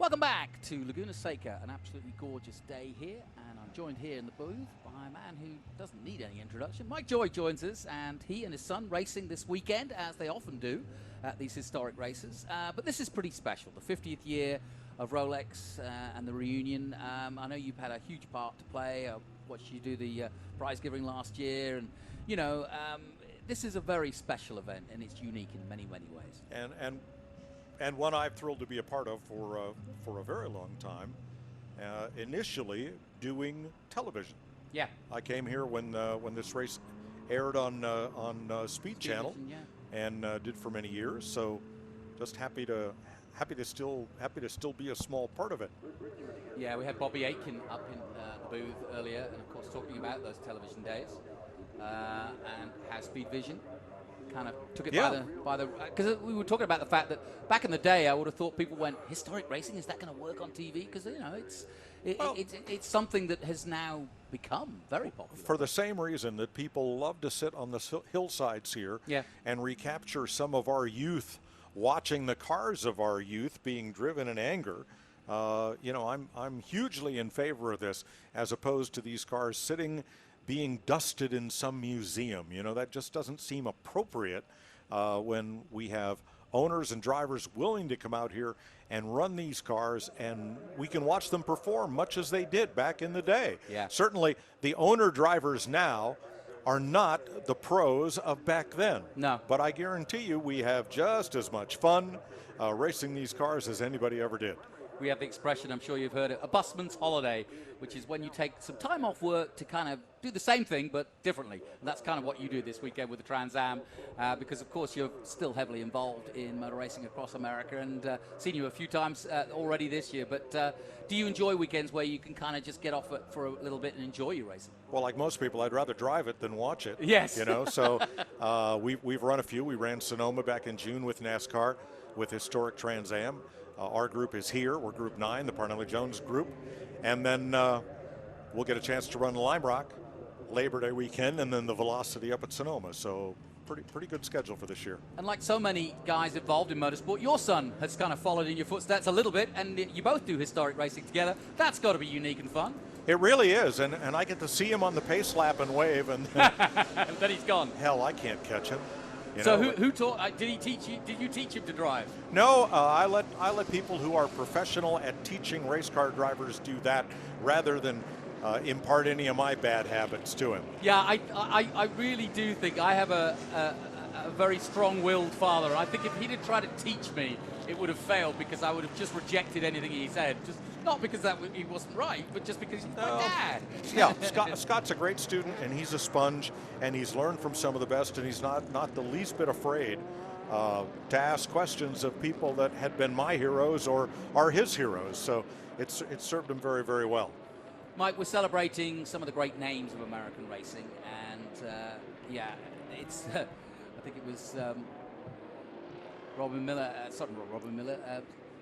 Welcome back to Laguna Seca, an absolutely gorgeous day here, and I'm joined here in the booth by a man who doesn't need any introduction. Mike Joy joins us, and he and his son racing this weekend, as they often do at these historic races. But this is pretty special, the 50th year of Rolex and the reunion. I know you've had a huge part to play. I watched you do the prize giving last year, and you know, this is a very special event, and it's unique in many, many ways. And one I'm thrilled to be a part of for a very long time. Initially doing television. Yeah. I came here when this race aired on Speed Channel, yeah. and did for many years. So just happy to still be a small part of it. Yeah, we had Bobby Aitken up in the booth earlier, and of course talking about those television days and how Speed Vision kind of took it by the because we were talking about the fact that back in the day I would have thought people went, historic racing, is that going to work on TV? Because you know it's something that has now become very popular for the same reason that people love to sit on the hillsides here and recapture some of our youth, watching the cars of our youth being driven in anger. You know, I'm hugely in favor of this, as opposed to these cars sitting being dusted in some museum. You know, that just doesn't seem appropriate when we have owners and drivers willing to come out here and run these cars, and we can watch them perform much as they did back in the day. Yeah. Certainly the owner drivers now are not the pros of back then. No. But I guarantee you we have just as much fun racing these cars as anybody ever did. We have the expression, I'm sure you've heard it, a busman's holiday, which is when you take some time off work to kind of do the same thing but differently. And that's kind of what you do this weekend with the Trans Am, because of course you're still heavily involved in motor racing across America, and seen you a few times already this year. But do you enjoy weekends where you can kind of just get off it for a little bit and enjoy your racing? Well, like most people, I'd rather drive it than watch it. Yes. You know, so we've run a few. We ran Sonoma back in June with NASCAR, with historic Trans Am. Our group is here. We're Group 9, the Parnelli Jones group. And then we'll get a chance to run Lime Rock Labor Day weekend, and then the Velocity up at Sonoma. So pretty good schedule for this year. And like so many guys involved in motorsport, your son has kind of followed in your footsteps a little bit, and you both do historic racing together. That's got to be unique and fun. It really is, and I get to see him on the pace lap and wave, and then he's gone. Hell, I can't catch him. You so know, who taught? Did he teach you? Did you teach him to drive? No, I let people who are professional at teaching race car drivers do that, rather than impart any of my bad habits to him. Yeah, I really do think I have a very strong-willed father, and I think if he'd have tried to teach me, it would have failed, because I would have just rejected anything he said. Just not because he wasn't right, but just because he's my dad. Yeah, Scott's a great student, and he's a sponge, and he's learned from some of the best, and he's not the least bit afraid to ask questions of people that had been my heroes or are his heroes. So it's served him very, very well. Mike, we're celebrating some of the great names of American racing, and yeah, it's I think it was Robin Miller,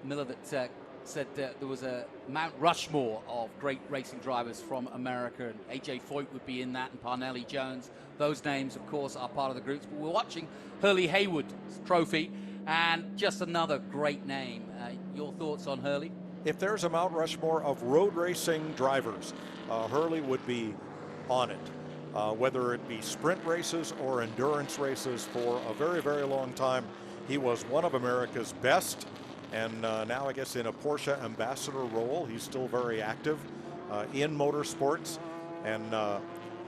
Miller that said there was a Mount Rushmore of great racing drivers from America, and A.J. Foyt would be in that, and Parnelli Jones. Those names, of course, are part of the groups. But we're watching Hurley Haywood trophy, and just another great name. Your thoughts on Hurley? If there's a Mount Rushmore of road racing drivers, Hurley would be on it. Whether it be sprint races or endurance races, for a very, very long time, he was one of America's best. And now, I guess, in a Porsche ambassador role, he's still very active in motorsports, and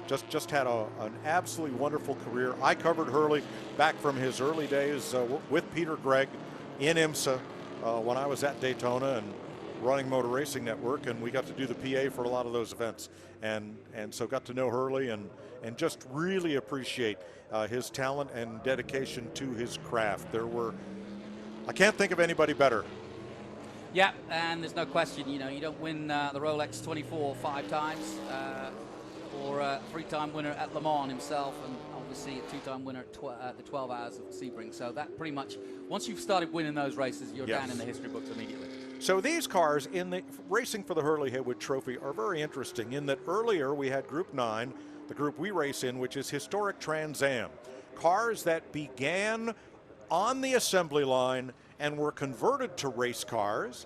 just had an absolutely wonderful career. I covered Hurley back from his early days with Peter Gregg in IMSA when I was at Daytona and running Motor Racing Network, and we got to do the PA for a lot of those events, and so got to know Hurley and just really appreciate his talent and dedication to his craft. I can't think of anybody better. Yeah, and there's no question, you know, you don't win the Rolex 24 5 times, or a 3-time winner at Le Mans himself, and obviously a 2-time winner at the 12 Hours of Sebring. So that pretty much, once you've started winning those races, you're down in the history books immediately. So these cars in the racing for the Hurley Haywood Trophy are very interesting, in that earlier we had Group 9, the group we race in, which is historic Trans Am. Cars that began on the assembly line and were converted to race cars,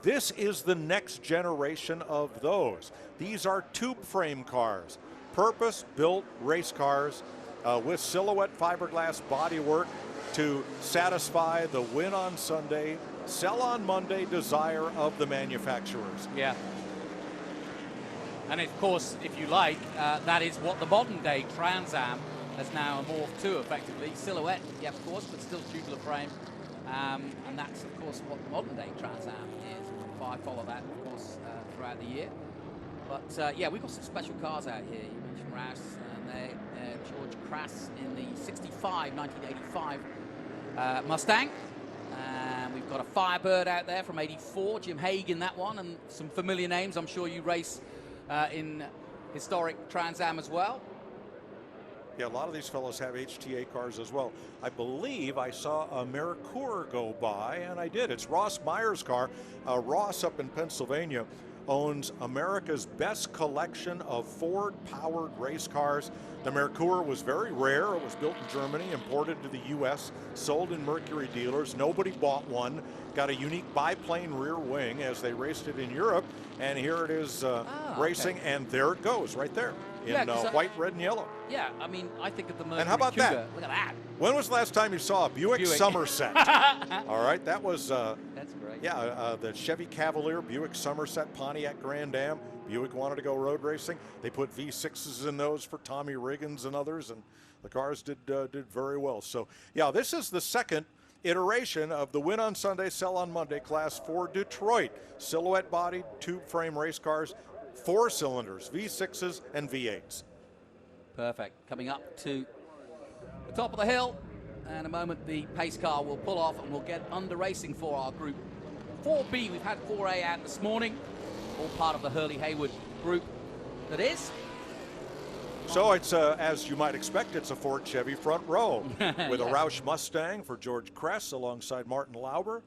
This is the next generation of those. These are tube frame cars, purpose-built race cars with silhouette fiberglass bodywork to satisfy the win on Sunday, sell on Monday desire of the manufacturers. Yeah. And of course, if you like, that is what the modern day Trans Am has now morphed to, effectively. Silhouette, yeah, of course, but still tubular frame. And that's, of course, what the modern day Trans Am is. I follow that, of course, throughout the year. But yeah, we've got some special cars out here. You mentioned Rouse, and George Crass in the 1985 Mustang. And we've got a Firebird out there from 84, Jim Haig in that one, and some familiar names. I'm sure you race in historic Trans Am as well. Yeah, a lot of these fellows have HTA cars as well. I believe I saw a Mercure go by, and I did. It's Ross Meyer's car. Ross up in Pennsylvania owns America's best collection of Ford-powered race cars. The Mercure was very rare. It was built in Germany, imported to the U.S., sold in Mercury dealers. Nobody bought one. Got a unique biplane rear wing as they raced it in Europe, and here it is racing, and there it goes right there in white, red, and yellow. Yeah, I mean, I think of the Mercury And how about Cougar. that? Look at that. When was the last time you saw a Buick Somerset? All right, that was that's great. Yeah, the Chevy Cavalier, Buick Somerset, Pontiac Grand Am. Buick wanted to go road racing. They put V6s in those for Tommy Riggins and others, and the cars did very well. So, yeah, this is the second iteration of the Win on Sunday, Sell on Monday class for Detroit. Silhouette bodied, tube frame race cars, 4 cylinders, V6s and V8s. Perfect. Coming up to the top of the hill, and in a moment the pace car will pull off and we'll get under racing for our group 4B. We've had 4A out this morning, all part of the Hurley Haywood group that is. So it's, as you might expect, it's a Ford Chevy front row with a Roush Mustang for George Kress alongside Martin Lauber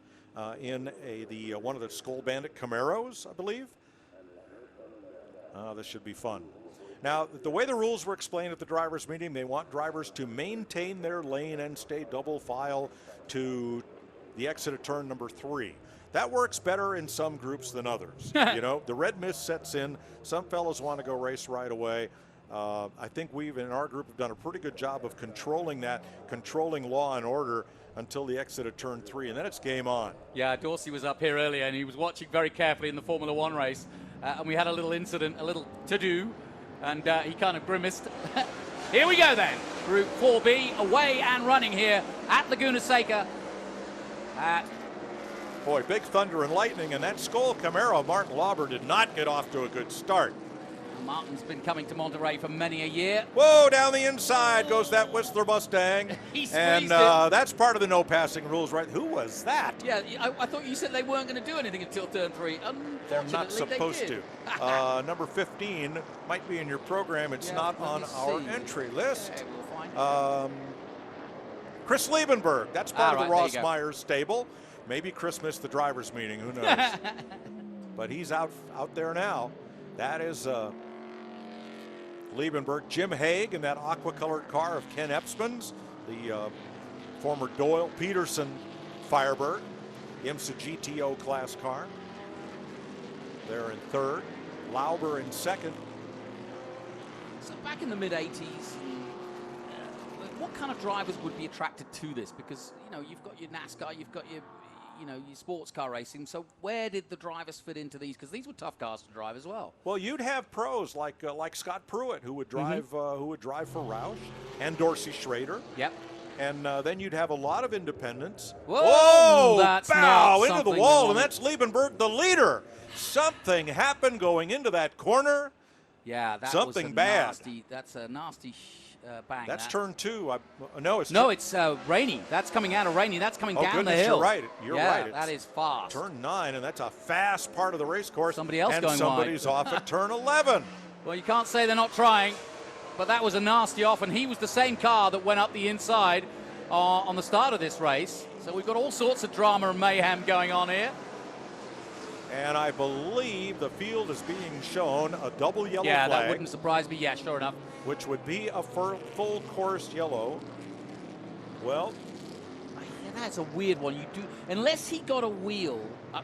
in one of the Skull Bandit Camaros, I believe. This should be fun. Now, the way the rules were explained at the drivers' meeting, they want drivers to maintain their lane and stay double file to the exit of turn number 3. That works better in some groups than others. You know, the red mist sets in. Some fellows want to go race right away. I think we've, in our group, have done a pretty good job of controlling that, controlling law and order until the exit of turn 3, and then it's game on. Yeah, Dorsey was up here earlier, and he was watching very carefully in the Formula One race, and we had a little incident, a little to-do, and he kind of grimaced. Here we go then. Group 4B away and running here at Laguna Seca. Boy, big thunder and lightning, and that Skull Camaro, Martin Lauber, did not get off to a good start. Martin's been coming to Monterey for many a year. Whoa, down the inside goes that Whistler Mustang. And that's part of the no passing rules, right? Who was that? Yeah, I thought you said they weren't going to do anything until turn 3. They're not supposed to. Number 15 might be in your program. It's not on our entry list. Okay, we'll find Chris Liebenberg. That's part of the Ross Myers stable. Maybe Chris missed the drivers' meeting. Who knows? But he's out there now. That is Liebenberg. Jim Haig in that aqua-colored car of Ken Epsman's, the former Doyle Peterson Firebird, IMSA GTO class car. They're in third. Lauber in second. So back in the mid-80s, what kind of drivers would be attracted to this? Because, you know, you've got your NASCAR, you've got your sports car racing. So where did the drivers fit into these? Because these were tough cars to drive as well. Well, you'd have pros like Scott Pruitt, who would drive for Roush, and Dorsey Schrader. Yep. And then you'd have a lot of independents. Whoa! That's bow into the wall, and that's Liebenberg, the leader. Something happened going into that corner. Yeah, that something was bad. Nasty, that's a nasty bang. That's turn 2. No, it's Rainey. That's coming out of Rainey. That's coming down the hill. You're right. You're right. That is fast. Turn 9, and that's a fast part of the race course. Somebody else and going somebody's wide. off at turn 11. Well, you can't say they're not trying, but that was a nasty off, and he was the same car that went up the inside on the start of this race. So we've got all sorts of drama and mayhem going on here. And I believe the field is being shown a double yellow flag. Yeah, that wouldn't surprise me. Yeah, sure enough. Which would be a full course yellow. Well, I Yeah, that's a weird one. You do, unless he got a wheel,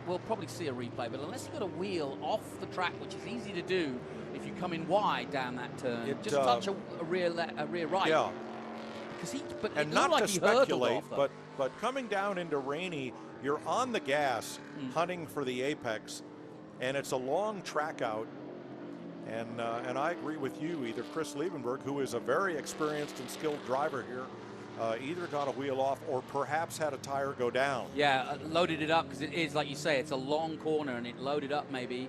we'll probably see a replay, but unless he got a wheel off the track, which is easy to do if you come in wide down that turn, just touch a rear right. Yeah. Because but and it not like to he speculate, off, but coming down into Rainy, you're on the gas, hunting for the apex, and it's a long track out. And I agree with you. Either Chris Liebenberg, who is a very experienced and skilled driver here, either got a wheel off or perhaps had a tire go down. Yeah, loaded it up because it is, like you say, it's a long corner and it loaded up maybe.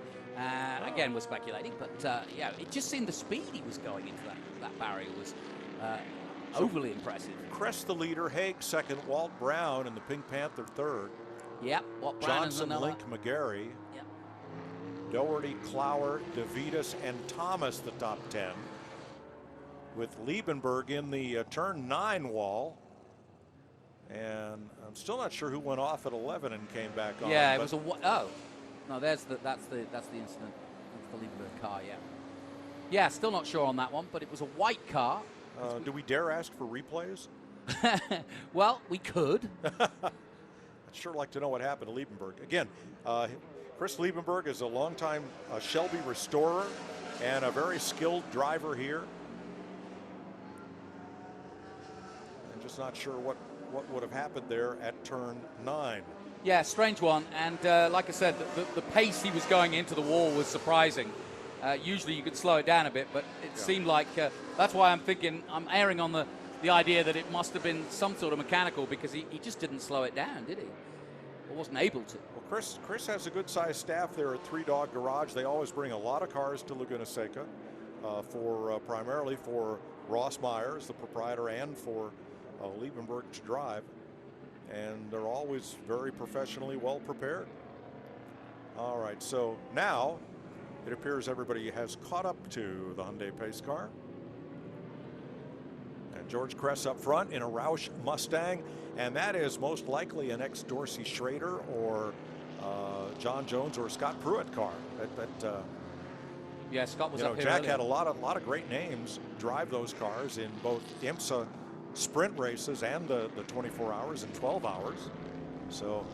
Again, we're speculating, but yeah, it just seemed the speed he was going into that barrier was overly impressive. Crest the leader, Haig second, Walt Brown in the Pink Panther third. Yep, Walt Brown Johnson, Link, McGarry. Yep. Doherty, Clower, DeVitas, and Thomas the top 10. With Liebenberg in the turn 9 wall. And I'm still not sure who went off at 11 and came back on. Yeah, it was no, that's the incident. That's the Liebenberg car. Yeah, still not sure on that one, but it was a white car. Do we dare ask for replays? Well, we could. I'd sure like to know what happened to Liebenberg. Again, Chris Liebenberg is a longtime Shelby restorer and a very skilled driver here. I'm just not sure what would have happened there at turn 9. Yeah, strange one. And like I said, the pace he was going into the wall was surprising. Usually you could slow it down a bit, but it seemed like that's why I'm erring on the idea that it must have been some sort of mechanical, because he just didn't slow it down, did he? Or wasn't able to. Well, Chris has a good sized staff there at Three Dog Garage. They always bring a lot of cars to Laguna Seca primarily for Ross Myers, the proprietor, and for Liebenberg to drive. And they're always very professionally well prepared. All right, so now it appears everybody has caught up to the Hyundai pace car. And George Kress up front in a Roush Mustang, and that is most likely an ex-Dorsey Schrader or John Jones or Scott Pruitt car. Yeah, Scott was up here Jack earlier. had a lot of great names drive those cars in both IMSA sprint races and the 24 hours and 12 hours. So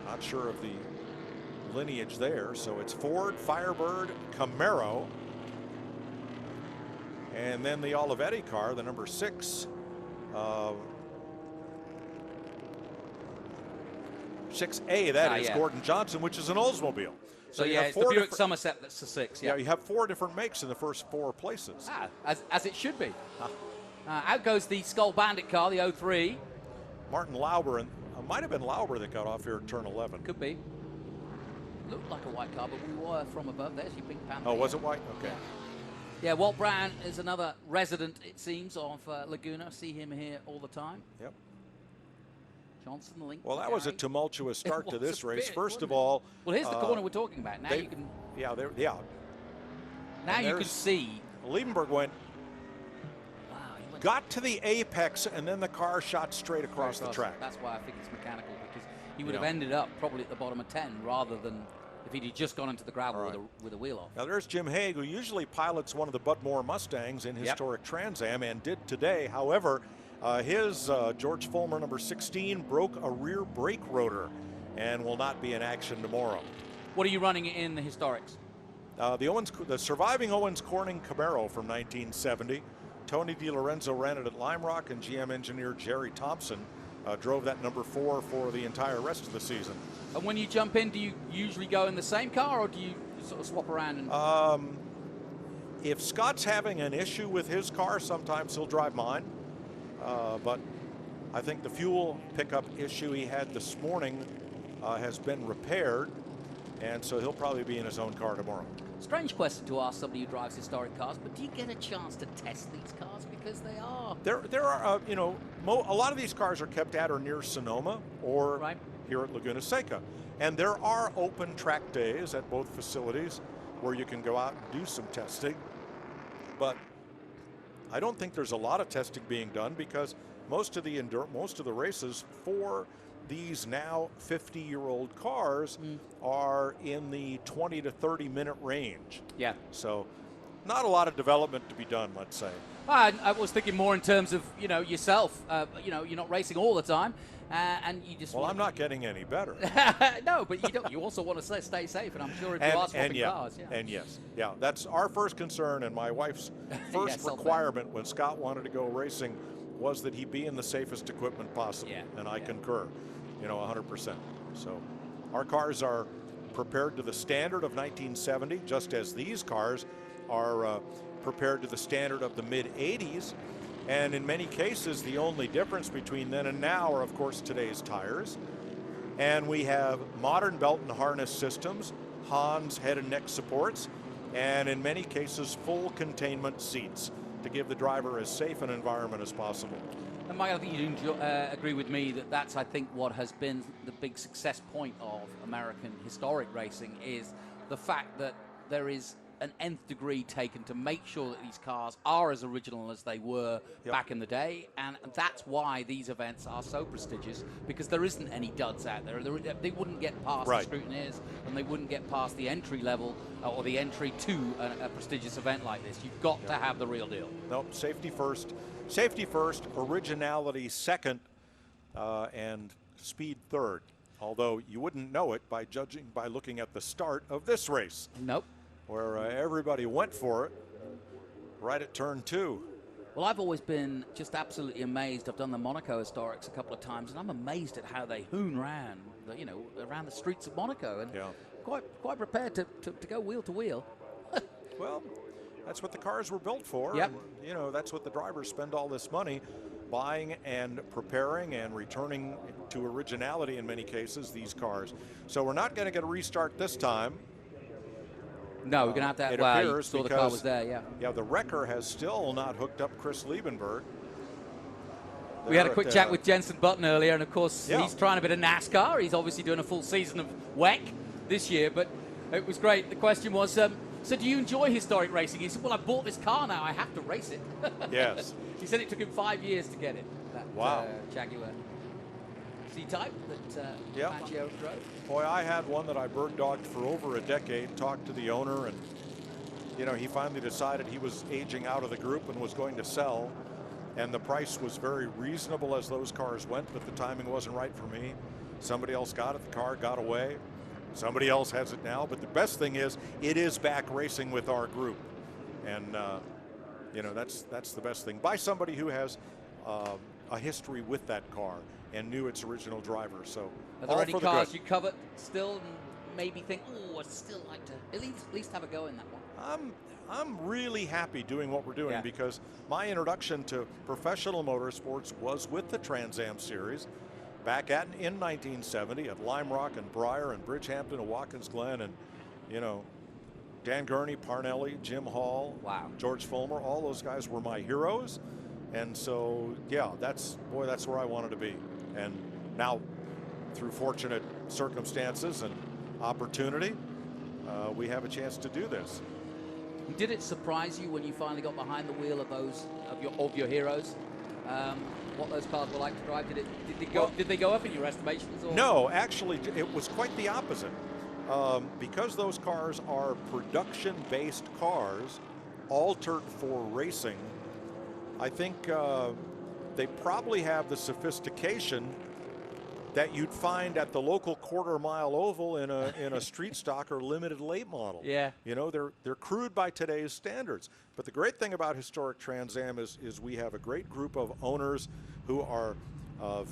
not sure of the lineage there. So it's Ford, Firebird, Camaro, and then the Olivetti car, the number 6. 6A, that is Gordon Johnson, which is an Oldsmobile. So yeah, it's the Buick Somerset that's the 6. Yeah, you have 4 different makes in the first 4 places. As it should be. Out goes the Skull Bandit car, the 03. Martin Lauber, and might have been Lauber that got off here at turn 11. Could be. Looked like a white car, but we were from above. There's your Pink Panther. Oh, was it white? Okay. Yeah, Walt Brown is another resident, it seems, of Laguna. See him here all the time. Yep. Johnson, Link. Well, that was a tumultuous start to this race. First of it? all, well, here's the corner we're talking about. Now you can. Yeah, Now you can see. Liebenberg went. Wow. He went got to the apex, and then the car shot straight across the track. That's why I think it's mechanical, because he would have ended up probably at the bottom of 10 rather than if he'd just gone into the gravel with a wheel off. Now there's Jim Haig, who usually pilots one of the Bud Moore Mustangs in historic Trans Am, and did today. However, his George Fulmer number 16 broke a rear brake rotor and will not be in action tomorrow. What are you running in the historics? The surviving Owens Corning Camaro from 1970. Tony DiLorenzo ran it at Lime Rock, and GM engineer Jerry Thompson drove that number 4 for the entire rest of the season. And when you jump in, do you usually go in the same car, or do you sort of swap around? And if Scott's having an issue with his car, sometimes he'll drive mine. But I think the fuel pickup issue he had this morning has been repaired, and so he'll probably be in his own car tomorrow. Strange question to ask somebody who drives historic cars, but do you get a chance to test these cars, because they are? There are a lot of these cars are kept at or near Sonoma or here at Laguna Seca, and there are open track days at both facilities where you can go out and do some testing. But I don't think there's a lot of testing being done, because most of the races for these now 50-year-old cars are in the 20 to 30 minute range. Yeah. So not a lot of development to be done, let's say. I was thinking more in terms of, you know, yourself. You know, you're not racing all the time, and you just. Well, I'm not getting any better. No, but you don't. You also want to stay safe, and I'm sure if you are swapping cars, yeah. And yes, yeah, that's our first concern, and my wife's first requirement when Scott wanted to go racing was that he be in the safest equipment possible, and I concur, you know, 100%. So, our cars are prepared to the standard of 1970, just as these cars are prepared to the standard of the mid-'80s. And in many cases, the only difference between then and now are, of course, today's tires. And we have modern belt and harness systems, Hans head and neck supports, and in many cases, full containment seats to give the driver as safe an environment as possible. And Mike, I think you agree with me that that's, I think, what has been the big success point of American historic racing is the fact that there is an nth degree taken to make sure that these cars are as original as they were back in the day, and that's why these events are so prestigious, because there isn't any duds out there. They wouldn't get past the scrutineers, and they wouldn't get past the entry level or the entry to a prestigious event like this. You've got to have the real deal. Nope, safety first, originality second, and speed third. Although you wouldn't know it by looking at the start of this race. Nope. Where everybody went for it right at turn 2. Well, I've always been just absolutely amazed. I've done the Monaco Historics a couple of times, and I'm amazed at how they hoon around, you know, around the streets of Monaco, and quite prepared to go wheel to wheel. Well, that's what the cars were built for. Yep. And, you know, that's what the drivers spend all this money buying and preparing and returning to originality in many cases, these cars. So we're not going to get a restart this time. No, we're going to have to. It well, appears saw the car was there, yeah. Yeah, the wrecker has still not hooked up Chris Liebenberg. We had a quick chat with Jensen Button earlier, and of course he's trying a bit of NASCAR. He's obviously doing a full season of WEC this year, but it was great. The question was, so do you enjoy historic racing? He said, well, I bought this car now. I have to race it. Yes. He said it took him 5 years to get it. That Jaguar C-Type that Fangio drove. Boy, I had one that I bird dogged for over a decade, talked to the owner, and, you know, he finally decided he was aging out of the group and was going to sell. And the price was very reasonable as those cars went, but the timing wasn't right for me. Somebody else got it, the car got away. Somebody else has it now, but the best thing is it is back racing with our group. And, you know, that's the best thing. By somebody who has a history with that car and knew its original driver. So are there any cars you covet still and maybe think, oh, I'd still like to at least have a go in that one? I'm really happy doing what we're doing because my introduction to professional motorsports was with the Trans Am Series back in 1970 at Lime Rock and Briar and Bridgehampton and Watkins Glen, and, you know, Dan Gurney, Parnelli, Jim Hall, George Fulmer, all those guys were my heroes. And so, yeah, that's where I wanted to be. And now, through fortunate circumstances and opportunity, we have a chance to do this. Did it surprise you when you finally got behind the wheel of those of your heroes? What those cars were like to drive? Did they go up in your estimations? Or? No, actually, it was quite the opposite. Because those cars are production-based cars, altered for racing, I think they probably have the sophistication that you'd find at the local quarter-mile oval in a street stock or limited late model. Yeah. You know, they're crude by today's standards. But the great thing about historic Trans Am is we have a great group of owners who are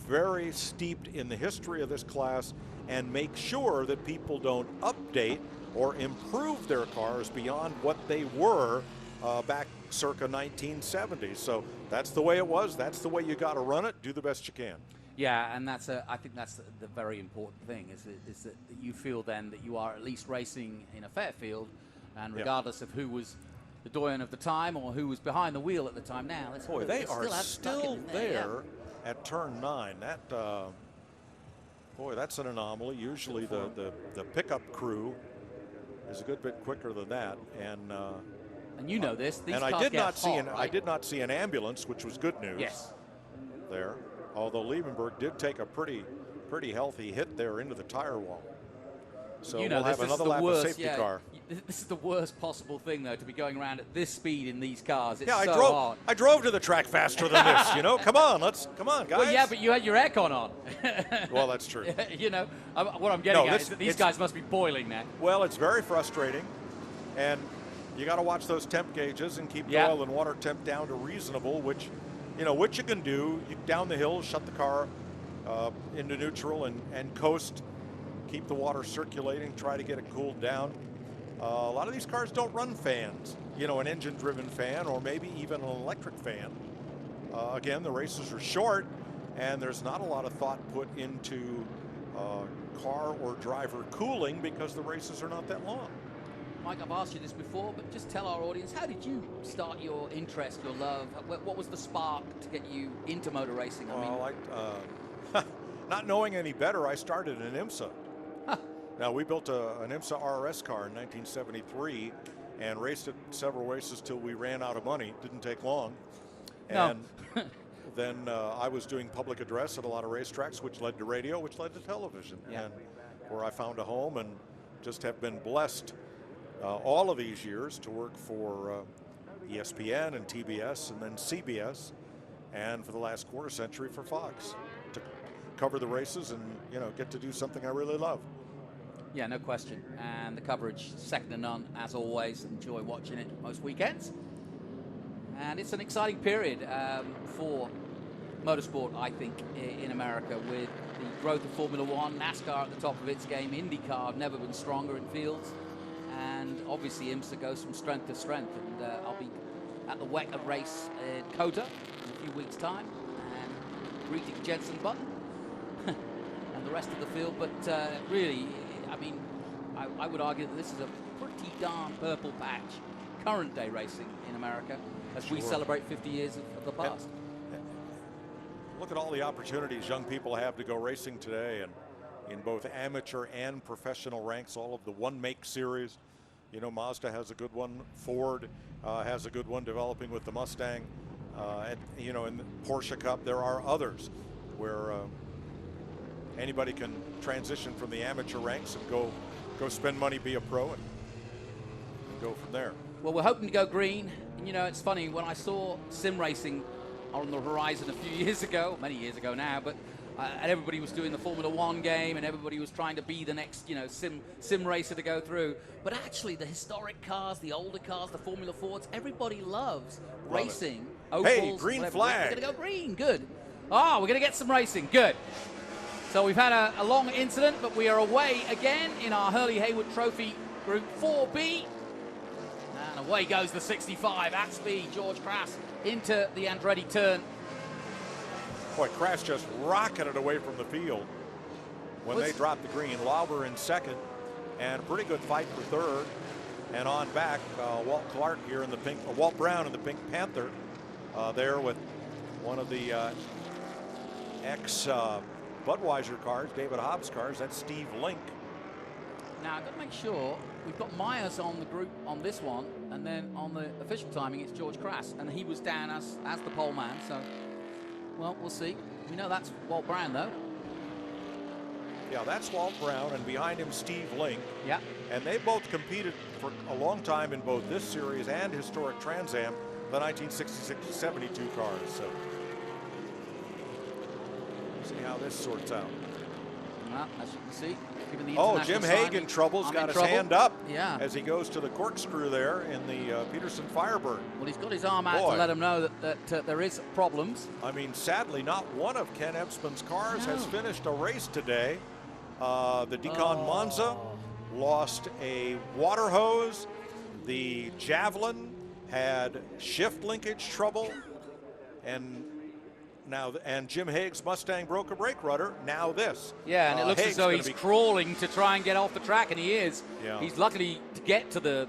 very steeped in the history of this class and make sure that people don't update or improve their cars beyond what they were back circa 1970. So that's the way it was. That's the way you got to run it. Do the best you can. Yeah, and I think that's the very important thing is that you feel then that you are at least racing in a fair field, and regardless of who was the doyen of the time or who was behind the wheel at the time. Now, boy, they are still there at turn 9. That boy, that's an anomaly. Usually the pickup crew is a good bit quicker than that, and you know this. These and cars I did get not see hot, right? I did not see an ambulance, which was good news. Yes. There, although Liebenberg did take a pretty healthy hit there into the tire wall. So you know, we'll have this is another the lap worst, of safety car. This is the worst possible thing, though, to be going around at this speed in these cars. It's Yeah, so hard. I drove to the track faster than this. You know, come on, guys. Well, yeah, but you had your aircon on. Well, that's true. You know, what I'm getting at is that these guys must be boiling now. Well, it's very frustrating, and you got to watch those temp gauges and keep the oil and water temp down to reasonable, which you can do. You down the hill, shut the car into neutral and coast, keep the water circulating, try to get it cooled down. A lot of these cars don't run fans, an engine-driven fan or maybe even an electric fan. Again, the races are short, and there's not a lot of thought put into car or driver cooling because the races are not that long. Mike, I've asked you this before, but just tell our audience, how did you start your interest, your love? What was the spark to get you into motor racing? Not knowing any better, I started in IMSA. Now, we built an IMSA RS car in 1973 and raced it several races till we ran out of money. Didn't take long. And then I was doing public address at a lot of racetracks, which led to radio, which led to television, and where I found a home and just have been blessed all of these years to work for ESPN and TBS and then CBS, and for the last quarter century for Fox, to cover the races and get to do something I really love. Yeah, no question. And the coverage, second to none, as always. Enjoy watching it most weekends. And it's an exciting period for motorsport, I think, in America, with the growth of Formula One, NASCAR at the top of its game, IndyCar have never been stronger in fields. And obviously, IMSA goes from strength to strength. And I'll be at the WEC race in COTA in a few weeks' time, and greeting Jenson Button and the rest of the field. But really, I mean, I would argue that this is a pretty darn purple patch, current day racing in America, as we celebrate 50 years of the past. Look at all the opportunities young people have to go racing today, and in both amateur and professional ranks, all of the one-make series. Mazda has a good one. Ford has a good one developing with the Mustang. In the Porsche Cup, there are others where anybody can transition from the amateur ranks and go spend money, be a pro, and go from there. Well, we're hoping to go green. And, it's funny, when I saw sim racing on the horizon a few years ago, many years ago now, but and everybody was doing the Formula One game, and everybody was trying to be the next, sim racer to go through. But actually, the historic cars, the older cars, the Formula Fords, everybody loves racing. Ovals, hey, green whatever. flag. We're going to go green. Good. Oh, we're going to get some racing. Good. So we've had a long incident, but we are away again in our Hurley Haywood Trophy Group 4B. And away goes the 65 at speed. George Crass into the Andretti turn. Boy, Crass just rocketed away from the field when they dropped the green. Lauber in second, and a pretty good fight for third. And on back, Walt Clark here in the pink, Walt Brown in the Pink Panther, there with one of the ex-Budweiser cars, David Hobbs cars. That's Steve Link. Now, I've got to make sure we've got Myers on the group on this one, and then on the official timing, it's George Crass, and he was down as the pole man. So, well, we'll see. We know that's Walt Brown, though. Yeah, that's Walt Brown, and behind him, Steve Link. Yeah. And they both competed for a long time in both this series and historic Trans Am, the 1966-72 cars. So, see how this sorts out. Well, as you can see, given the oh, Jim Haig in trouble's got his hand up as he goes to the corkscrew there in the Peterson Firebird. Well, he's got his arm out to let him know that there is problems. I mean, sadly, not one of Ken Ebsman's cars has finished a race today. The Decon Monza lost a water hose. The Javelin had shift linkage trouble, and Jim Haig's Mustang broke a brake rudder. Now this. Yeah, and it looks as though he's crawling to try and get off the track, and he is. Yeah. He's lucky to get to the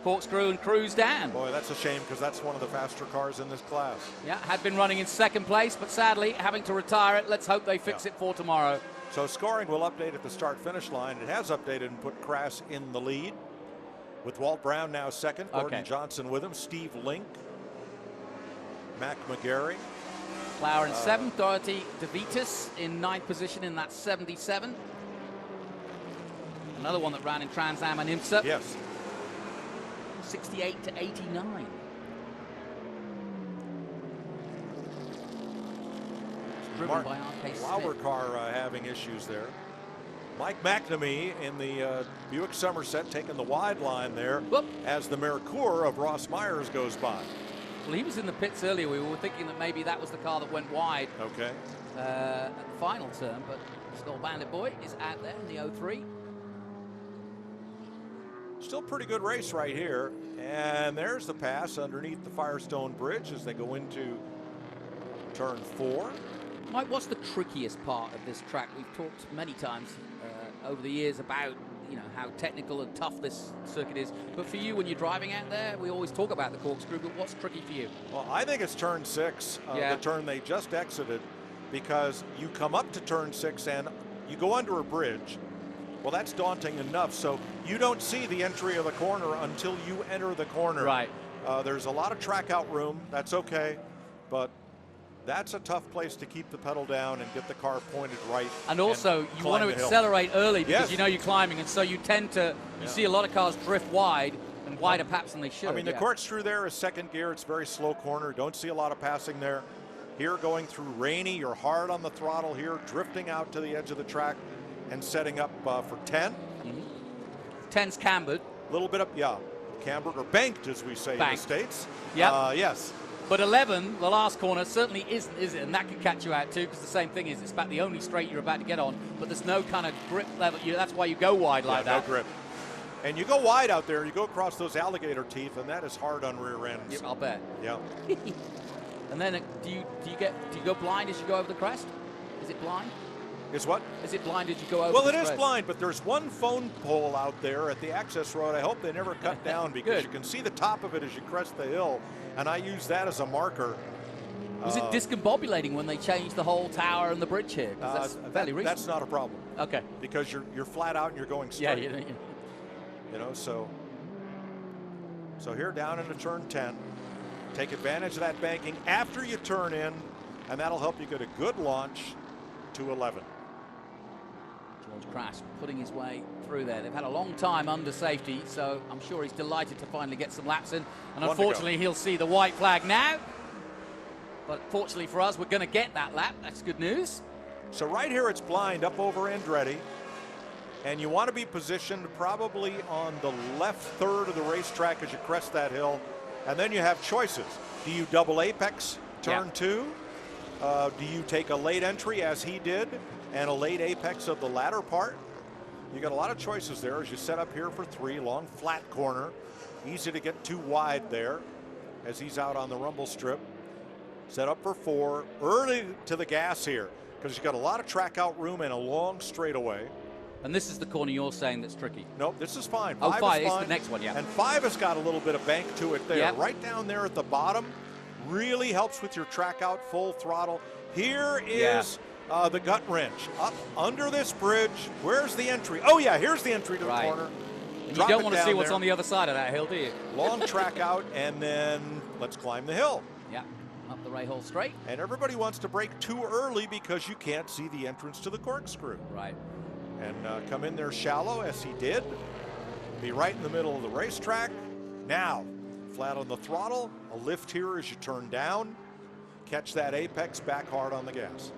corkscrew and cruise down. Boy, that's a shame, because that's one of the faster cars in this class. Yeah, had been running in second place, but sadly having to retire it. Let's hope they fix it for tomorrow. So scoring will update at the start-finish line. It has updated and put Crass in the lead, with Walt Brown now second, Gordon Johnson with him, Steve Link, Mac McGarry. Flower in seventh, Dorothy DeVitas in ninth position in that 77. Another one that ran in Trans Am and IMSA. Yes. 68 to 89. Driven by RK Lauer car having issues there. Mike McNamee in the Buick Somerset taking the wide line there. Whoop. As the Mercure of Ross Myers goes by. Well, he was in the pits earlier. We were thinking that maybe that was the car that went wide Okay. at the final turn, but Skull Bandit Boy is out there in the 03. Still pretty good race right here. And there's the pass underneath the Firestone Bridge as they go into turn 4. Mike, what's the trickiest part of this track? We've talked many times over the years about how technical and tough this circuit is. But for you, when you're driving out there, we always talk about the corkscrew, but what's tricky for you? Well, I think it's turn 6, the turn they just exited, because you come up to turn 6 and you go under a bridge. Well, that's daunting enough, so you don't see the entry of the corner until you enter the corner. Right. There's a lot of track out room. That's okay, but that's a tough place to keep the pedal down and get the car pointed right. And also, you want to accelerate early because yes. you know you're climbing, and so you tend to, you see a lot of cars drift wide and wider perhaps than they should. I mean, the corkscrew there is second gear. It's very slow corner. Don't see a lot of passing there. Here going through rainy, you're hard on the throttle here, drifting out to the edge of the track and setting up for 10. 10's cambered. A little bit up, cambered or banked, as we say in the States. Yeah. Yes. But 11, the last corner, certainly isn't, is it? And that can catch you out too, because the same thing is, it's about the only straight you're about to get on, but there's no kind of grip level. That's why you go wide like that. No grip. And you go wide out there, you go across those alligator teeth, and that is hard on rear ends. Yep, I'll bet. Yeah. And then do you go blind as you go over the crest? Is it blind? Is what? Is it blind as you go over Well, the it crest? is blind, but there's one phone pole out there at the access road. I hope they never cut down because you can see the top of it as you crest the hill, and I use that as a marker. Was it discombobulating when they changed the whole tower and the bridge here? That's fairly recent. That's not a problem. Okay. Because you're flat out and you're going straight. Yeah. You know, so here down into turn 10. Take advantage of that banking after you turn in, and that'll help you get a good launch to 11. George Crass putting his way through there. They've had a long time under safety, so I'm sure he's delighted to finally get some laps in. And unfortunately, he'll see the white flag now. But fortunately for us, we're going to get that lap. That's good news. So right here, it's blind up over Andretti. And you want to be positioned probably on the left third of the racetrack as you crest that hill. And then you have choices. Do you double apex turn 2? Do you take a late entry as he did and a late apex of the latter part? You got a lot of choices there as you set up here for 3, long flat corner. Easy to get too wide there as he's out on the rumble strip. Set up for 4, early to the gas here because you got a lot of track out room and a long straightaway. And this is the corner you're saying that's tricky. Nope, this is fine. 5 is is fine. the next one, And 5 has got a little bit of bank to it there. Yep. Right down there at the bottom. Really helps with your track out full throttle. Here is the gut wrench. Up under this bridge. Where's the entry? Oh, yeah, here's the entry to the corner. And you don't want to see what's on the other side of that hill, do you? Long track out, and then let's climb the hill. Yeah, up the Ray Hall straight. And everybody wants to brake too early because you can't see the entrance to the corkscrew. Right. And come in there shallow, as he did. Be right in the middle of the racetrack. Now, flat on the throttle, a lift here as you turn down. Catch that apex, back hard on the gas.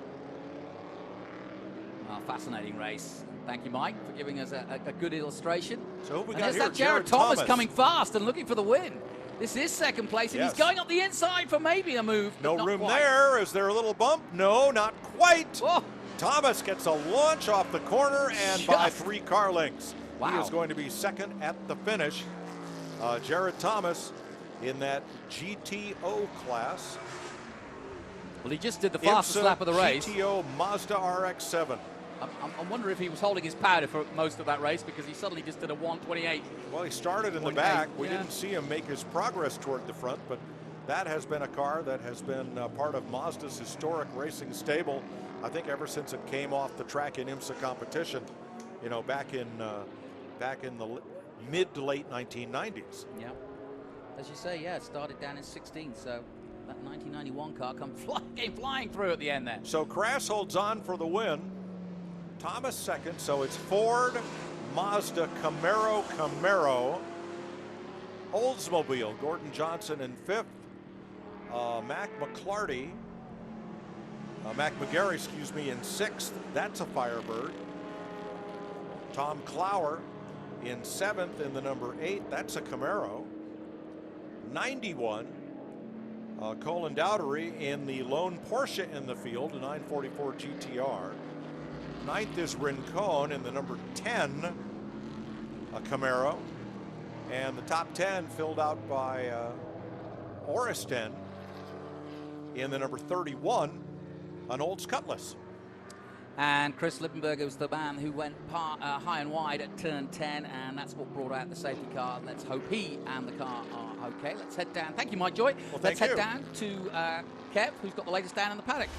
Fascinating race. Thank you, Mike, for giving us a good illustration. So we and got there's here, that Jared Thomas coming fast and looking for the win. This is second place, and he's going up the inside for maybe a move. No room there. Is there a little bump? No, not quite. Oh. Thomas gets a launch off the corner and by 3 car lengths. Wow. He is going to be second at the finish. Jared Thomas in that GTO class. Well, he just did the fastest IMSA lap of the race. GTO Mazda RX-7. I wonder if he was holding his powder for most of that race because he suddenly just did a 1:28. Well, he started in the back. We didn't see him make his progress toward the front, but that has been a car that has been part of Mazda's historic racing stable. I think ever since it came off the track in IMSA competition, you know, back in the mid to late 1990s. Yeah, as you say, it started down in 16, so that 1991 car came flying through at the end there. So Crass holds on for the win. Thomas second, so it's Ford, Mazda Camaro. Oldsmobile, Gordon Johnson in 5th. Mac McGarry, excuse me, in 6th. That's a Firebird. Tom Clower in 7th in the number 8. That's a Camaro. 91. Colin Dowdery in the lone Porsche in the field, a 944 GTR. 9th is Rincon in the number 10, a Camaro. And the top 10 filled out by Oristen in the number 31, an Olds Cutlass. And Chris Lippenberger was the man who went high and wide at turn 10, and that's what brought out the safety car. Let's hope he and the car are okay. Let's head down. Thank you, Mike Joy. Well, Let's head down to Kev, who's got the latest down in the paddock.